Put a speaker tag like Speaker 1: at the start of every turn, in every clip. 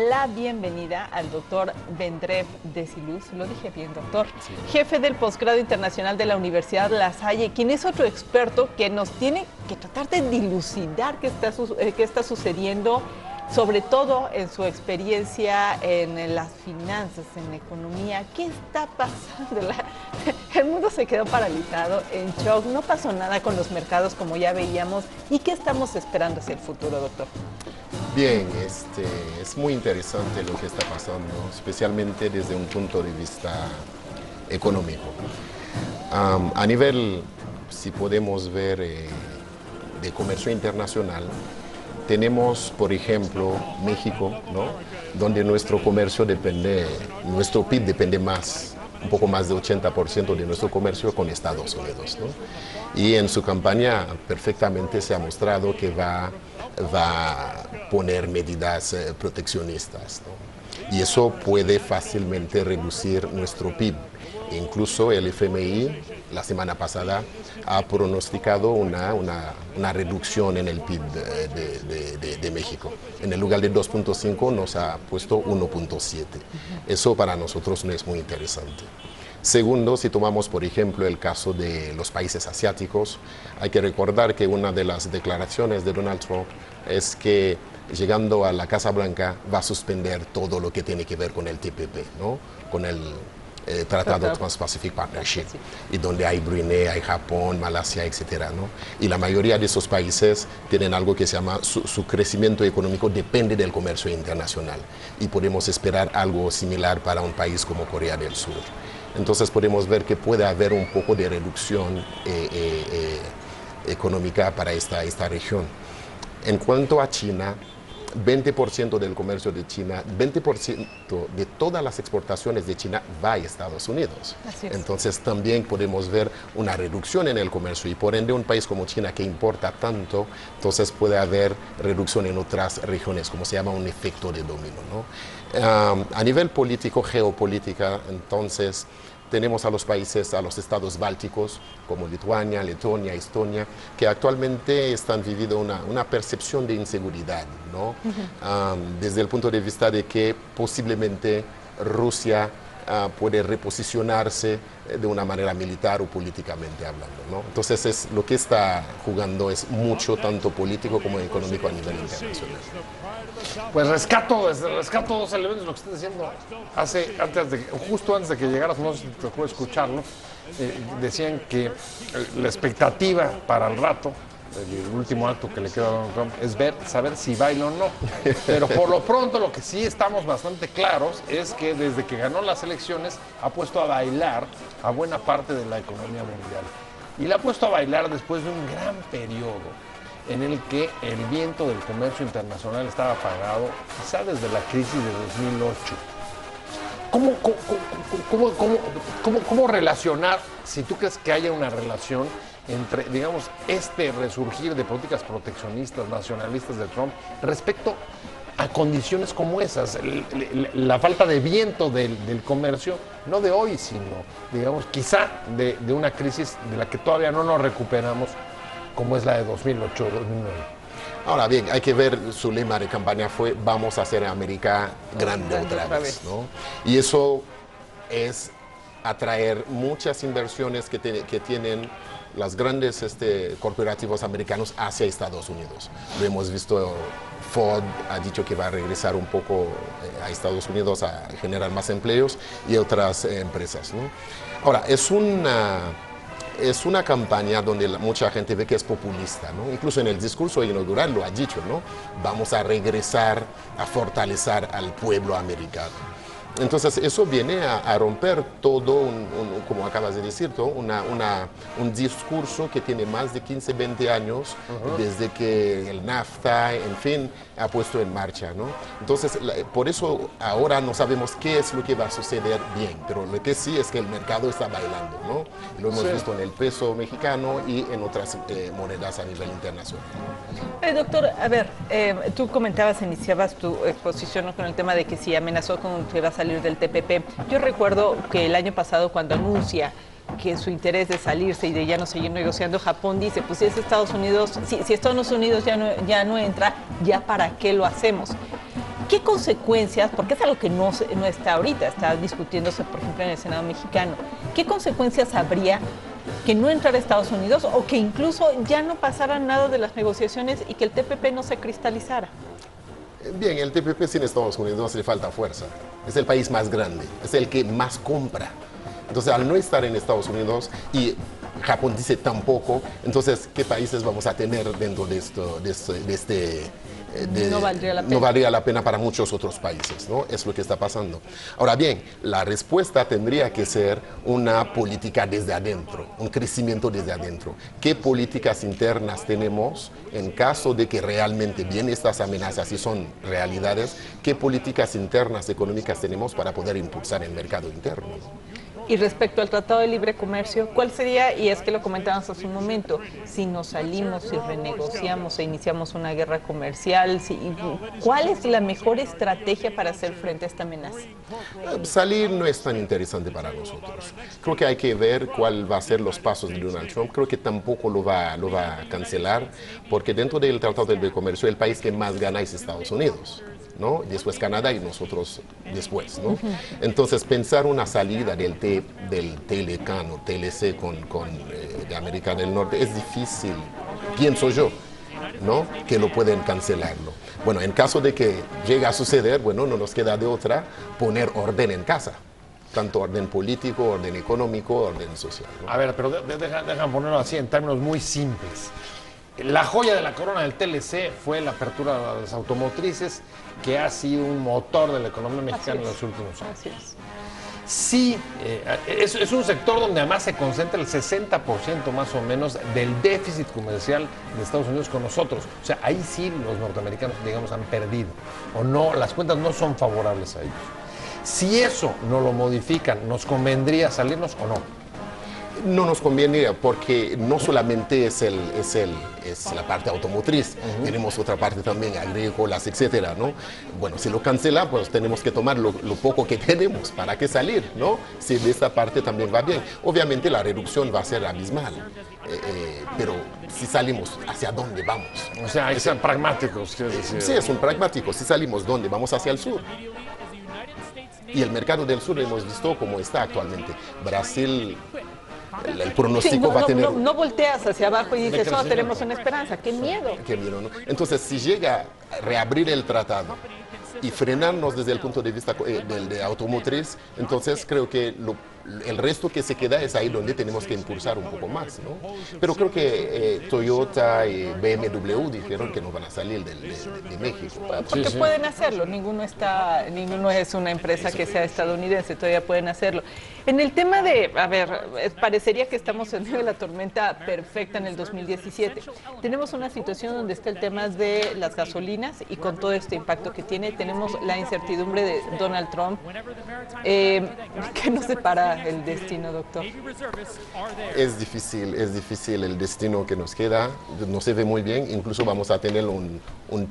Speaker 1: La bienvenida al doctor Vendrell Desiluze, lo dije bien, doctor,
Speaker 2: Sí.
Speaker 1: jefe del posgrado internacional de la Universidad La Salle, quien es otro experto que nos tiene que tratar de dilucidar qué está sucediendo, sobre todo en su experiencia en las finanzas, en la economía. ¿Qué está pasando? El mundo se quedó paralizado, en shock, no pasó nada con los mercados como ya veíamos. ¿Y qué estamos esperando hacia el futuro, doctor?
Speaker 2: Bien, es muy interesante lo que está pasando, especialmente desde un punto de vista económico. A nivel, si podemos ver, de comercio internacional, tenemos, por ejemplo, México, ¿no? Donde nuestro comercio depende, nuestro PIB depende más, un poco más de 80% de nuestro comercio con Estados Unidos, ¿no? Y en su campaña perfectamente se ha mostrado que va a poner medidas proteccionistas, ¿no? Y eso puede fácilmente reducir nuestro PIB. Incluso el FMI la semana pasada ha pronosticado una reducción en el PIB de México. En el lugar de 2.5 nos ha puesto 1.7. Eso para nosotros no es muy interesante. Segundo, si tomamos por ejemplo el caso de los países asiáticos, hay que recordar que una de las declaraciones de Donald Trump es que llegando a la Casa Blanca va a suspender todo lo que tiene que ver con el TPP, ¿no? Con el Tratado Trans-Pacific Partnership, y donde hay Brunei, hay Japón, Malasia, etcétera, ¿no? Y la mayoría de esos países tienen algo que se llama su crecimiento económico depende del comercio internacional, y podemos esperar algo similar para un país como Corea del Sur. Entonces podemos ver que puede haber un poco de reducción económica para esta región. En cuanto a China, 20% del comercio de China, 20% de todas las exportaciones de China va a Estados Unidos.
Speaker 1: Así es.
Speaker 2: Entonces también podemos ver una reducción en el comercio, y por ende un país como China que importa tanto, entonces puede haber reducción en otras regiones, como se llama un efecto de dominó, ¿no? A nivel político, geopolítica, entonces tenemos a los países, a los estados bálticos, como Lituania, Letonia, Estonia, que actualmente están viviendo una percepción de inseguridad, ¿no? Desde el punto de vista de que posiblemente Rusia puede reposicionarse de una manera militar o políticamente hablando, ¿no? Entonces lo que está jugando es mucho, tanto político como económico a nivel internacional.
Speaker 3: Pues rescato dos elementos de lo que estás diciendo. Justo antes de que llegaras, no sé si te tocó escucharlo, decían que la expectativa para el rato, el último acto que le queda a Donald Trump, es saber si baila o no. Pero por lo pronto lo que sí estamos bastante claros es que desde que ganó las elecciones ha puesto a bailar a buena parte de la economía mundial. Y la ha puesto a bailar después de un gran periodo en el que el viento del comercio internacional estaba apagado, quizá desde la crisis de 2008. ¿Cómo relacionar, si tú crees que haya una relación entre, digamos, este resurgir de políticas proteccionistas, nacionalistas de Trump, respecto a condiciones como esas, la falta de viento del comercio, no de hoy, sino, digamos, quizá de una crisis de la que todavía no nos recuperamos, como es la de 2008 o 2009.
Speaker 2: Ahora bien, hay que ver, su lema de campaña fue vamos a hacer América grande otra vez, ¿no? Y eso es atraer muchas inversiones que tienen los grandes corporativos americanos hacia Estados Unidos. Lo hemos visto, Ford ha dicho que va a regresar un poco a Estados Unidos a generar más empleos, y otras empresas, ¿no? Ahora, es una campaña donde mucha gente ve que es populista, ¿no? Incluso en el discurso inaugural lo ha dicho, ¿no? Vamos a regresar a fortalecer al pueblo americano. Entonces eso viene a romper todo, como acabas de decir, un discurso que tiene más de 15, 20 años, desde que el NAFTA, en fin, ha puesto en marcha, ¿no? Entonces, por eso ahora no sabemos qué es lo que va a suceder bien, pero lo que sí es que el mercado está bailando, ¿no? Lo hemos visto en el peso mexicano y en otras monedas a nivel internacional.
Speaker 1: Doctor, a ver, tú iniciabas tu exposición, ¿no?, con el tema de que si amenazó con que va a salir del TPP. Yo recuerdo que el año pasado, cuando anuncia que su interés de salirse y de ya no seguir negociando, Japón dice, pues si es Estados Unidos, si Estados Unidos ya no entra, ¿ya para qué lo hacemos? ¿Qué consecuencias, porque es algo que no está ahorita, está discutiéndose, por ejemplo, en el Senado mexicano, qué consecuencias habría que no entrara Estados Unidos o que incluso ya no pasara nada de las negociaciones y que el TPP no se cristalizara?
Speaker 2: Bien, el TPP sin Estados Unidos le falta fuerza. Es el país más grande, es el que más compra. Entonces, al no estar en Estados Unidos y Japón dice tampoco, entonces, ¿qué países vamos a tener dentro de
Speaker 1: no valdría la pena.
Speaker 2: No valdría la pena para muchos otros países, ¿no? Es lo que está pasando. Ahora bien, la respuesta tendría que ser una política desde adentro, un crecimiento desde adentro. ¿Qué políticas internas tenemos en caso de que realmente vienen estas amenazas y son realidades? ¿Qué políticas internas económicas tenemos para poder impulsar el mercado interno?
Speaker 1: Y respecto al Tratado de Libre Comercio, ¿cuál sería, y es que lo comentábamos hace un momento, si nos salimos, si renegociamos e iniciamos una guerra comercial, ¿cuál es la mejor estrategia para hacer frente a esta amenaza?
Speaker 2: Salir no es tan interesante para nosotros. Creo que hay que ver cuál va a ser los pasos de Donald Trump. Creo que tampoco lo va a cancelar, porque dentro del Tratado de Libre Comercio el país que más gana es Estados Unidos, ¿no? Después Canadá y nosotros después, ¿no? Entonces, pensar una salida del TLCAN o TLC de América del Norte es difícil, pienso yo, ¿no? Que lo pueden cancelarlo. Bueno, en caso de que llegue a suceder, bueno, no nos queda de otra poner orden en casa. Tanto orden político, orden económico, orden social, ¿no?
Speaker 3: A ver, pero dejan ponerlo así en términos muy simples. La joya de la corona del TLC fue la apertura de las automotrices, que ha sido un motor de la economía mexicana en los últimos años.
Speaker 1: Así es.
Speaker 3: Sí, es un sector donde además se concentra el 60% más o menos del déficit comercial de Estados Unidos con nosotros. O sea, ahí sí los norteamericanos, digamos, han perdido. O no, las cuentas no son favorables a ellos. Si eso no lo modifican, ¿nos convendría salirnos o no?
Speaker 2: No nos conviene porque no solamente es la parte automotriz, tenemos otra parte también agrícolas, etcétera, ¿no? Bueno, si lo cancela, pues tenemos que tomar lo poco que tenemos para que salir, ¿no? Si de esta parte también va bien. Obviamente la reducción va a ser abismal, pero si salimos, ¿hacia dónde vamos?
Speaker 3: O sea, hay que ser pragmáticos, quiero decir.
Speaker 2: Sí, es un pragmático. Si salimos, ¿dónde? Vamos hacia el sur. Y el mercado del sur hemos visto cómo está actualmente. Brasil... El pronóstico va a tener...
Speaker 1: No volteas hacia abajo y dices, oh, tenemos una esperanza. ¡Qué miedo!
Speaker 2: Qué miedo, ¿no? Entonces, si llega a reabrir el tratado y frenarnos desde el punto de vista de automotriz, entonces creo que el resto que se queda es ahí donde tenemos que impulsar un poco más, ¿no? Pero creo que Toyota y BMW dijeron que no van a salir de México.
Speaker 1: Porque pueden hacerlo, ninguno es una empresa que sea estadounidense, todavía pueden hacerlo. En el tema de, a ver, parecería que estamos en medio de la tormenta perfecta en el 2017. Tenemos una situación donde está el tema de las gasolinas y con todo este impacto que tiene, tenemos la incertidumbre de Donald Trump. ¿Qué nos separa el destino, doctor?
Speaker 2: Es difícil el destino que nos queda, no se ve muy bien, incluso vamos a tener un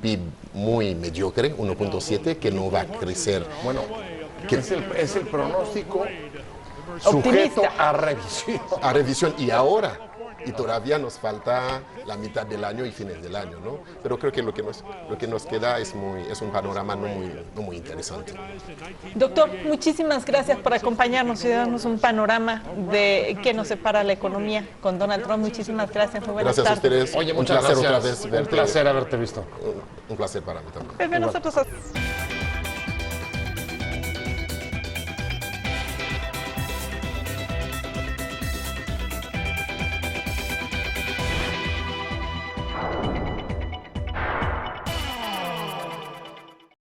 Speaker 2: PIB muy mediocre, 1.7, que no va a crecer.
Speaker 3: Bueno, es el pronóstico sujeto a revisión.
Speaker 2: A revisión, y ahora, y todavía nos falta la mitad del año y fines del año, ¿no? Pero creo que lo que nos queda es un panorama no muy interesante.
Speaker 1: Doctor, muchísimas gracias por acompañarnos y darnos un panorama de qué nos separa la economía con Donald Trump. Muchísimas gracias. Muy buenas tardes.
Speaker 2: Gracias a ustedes.
Speaker 3: Oye, muchas gracias.
Speaker 2: Otra vez verte.
Speaker 3: Un placer haberte visto.
Speaker 2: Un placer para mí también.
Speaker 1: Pues nosotros...